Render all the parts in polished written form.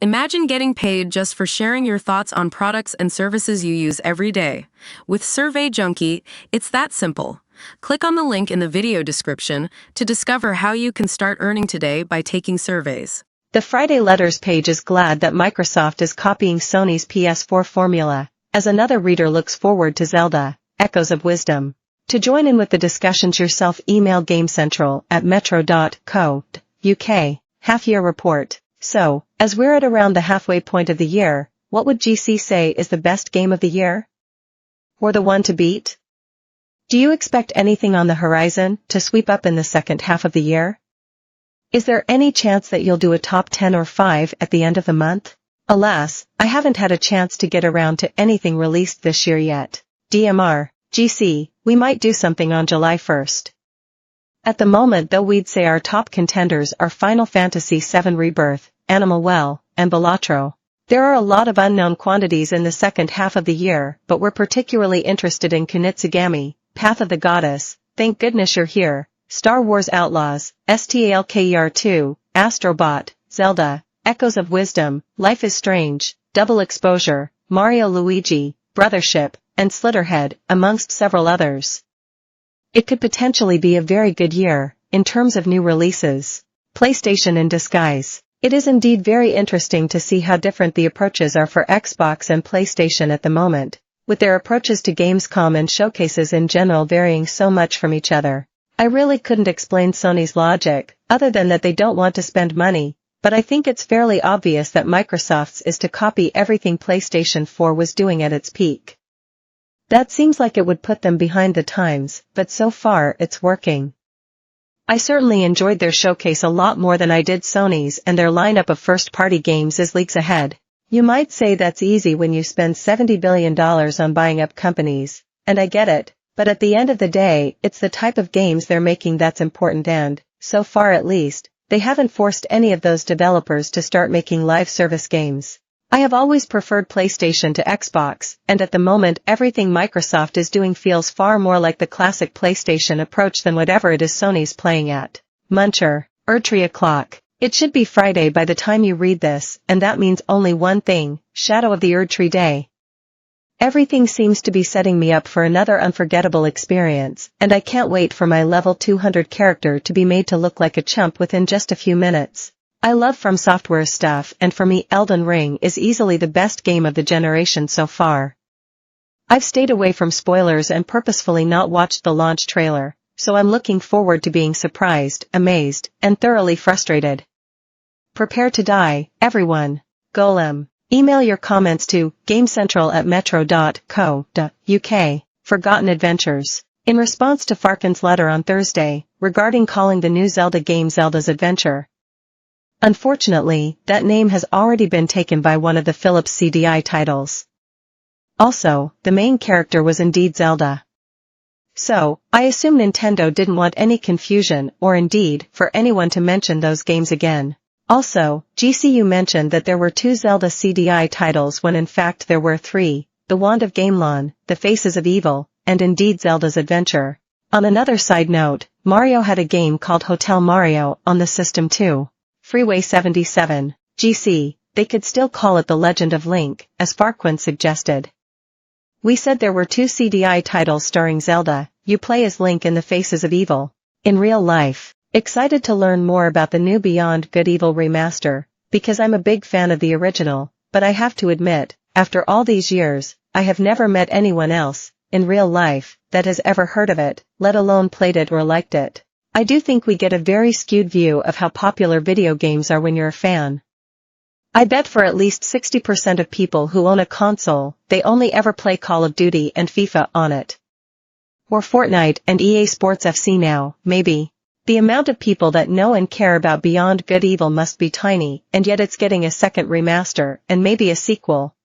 Imagine getting paid just for sharing your thoughts on products and services you use every day. With Survey Junkie, it's that simple. Click on the link in the video description to discover how you can start earning today by taking surveys. The Friday Letters page is glad that Microsoft is copying Sony's PS4 formula, as another reader looks forward to Zelda, Echoes of Wisdom. To join in with the discussions yourself, email gamecentral@metro.co.uk. Half-year report. So, as we're at around the halfway point of the year, what would GC say is the best game of the year? Or the one to beat? Do you expect anything on the horizon to sweep up in the second half of the year? Is there any chance that you'll do a top 10 or 5 at the end of the month? Alas, I haven't had a chance to get around to anything released this year yet. DMR, GC, we might do something on July 1st. At the moment though, we'd say our top contenders are Final Fantasy VII Rebirth, Animal Well, and Balatro. There are a lot of unknown quantities in the second half of the year, but we're particularly interested in Kunitsugami, Path of the Goddess, Thank Goodness You're Here, Star Wars Outlaws, STALKER 2, Astrobot, Zelda, Echoes of Wisdom, Life is Strange, Double Exposure, Mario Luigi, Brothership, and Slitterhead, amongst several others. It could potentially be a very good year, in terms of new releases. PlayStation in disguise. It is indeed very interesting to see how different the approaches are for Xbox and PlayStation at the moment, with their approaches to Gamescom and showcases in general varying so much from each other. I really couldn't explain Sony's logic, other than that they don't want to spend money, but I think it's fairly obvious that Microsoft's is to copy everything PlayStation 4 was doing at its peak. That seems like it would put them behind the times, but so far it's working. I certainly enjoyed their showcase a lot more than I did Sony's, and their lineup of first-party games is leagues ahead. You might say that's easy when you spend $70 billion on buying up companies, and I get it. But at the end of the day, it's the type of games they're making that's important, and, so far at least, they haven't forced any of those developers to start making live service games. I have always preferred PlayStation to Xbox, and at the moment everything Microsoft is doing feels far more like the classic PlayStation approach than whatever it is Sony's playing at. Muncher, Erdtree o'clock. It should be Friday by the time you read this, and that means only one thing, Shadow of the Erdtree Day. Everything seems to be setting me up for another unforgettable experience, and I can't wait for my level 200 character to be made to look like a chump within just a few minutes. I love From Software's stuff, and for me Elden Ring is easily the best game of the generation so far. I've stayed away from spoilers and purposefully not watched the launch trailer, so I'm looking forward to being surprised, amazed, and thoroughly frustrated. Prepare to die, everyone. Golem. Email your comments to gamecentral@metro.co.uk. Forgotten Adventures. In response to Farkin's letter on Thursday, regarding calling the new Zelda game Zelda's Adventure. Unfortunately, that name has already been taken by one of the Philips CDI titles. Also, the main character was indeed Zelda. So, I assume Nintendo didn't want any confusion, or indeed, for anyone to mention those games again. Also, GCU mentioned that there were 2 Zelda CDI titles when in fact there were 3, The Wand of Gamelon, The Faces of Evil, and indeed Zelda's Adventure. On another side note, Mario had a game called Hotel Mario on the system too. Freeway 77, GC, they could still call it The Legend of Link, as Farquin suggested. We said there were 2 CDI titles starring Zelda, you play as Link in The Faces of Evil. In real life. Excited to learn more about the new Beyond Good Evil remaster, because I'm a big fan of the original, but I have to admit, after all these years, I have never met anyone else, in real life, that has ever heard of it, let alone played it or liked it. I do think we get a very skewed view of how popular video games are when you're a fan. I bet for at least 60% of people who own a console, they only ever play Call of Duty and FIFA on it. Or Fortnite and EA Sports FC now, maybe. The amount of people that know and care about Beyond Good Evil must be tiny, and yet it's getting a second remaster, and maybe a sequel.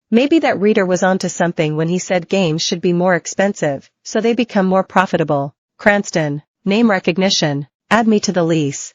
Maybe that reader was onto something when he said games should be more expensive, so they become more profitable. Cranston. Name recognition. Add me to the lease.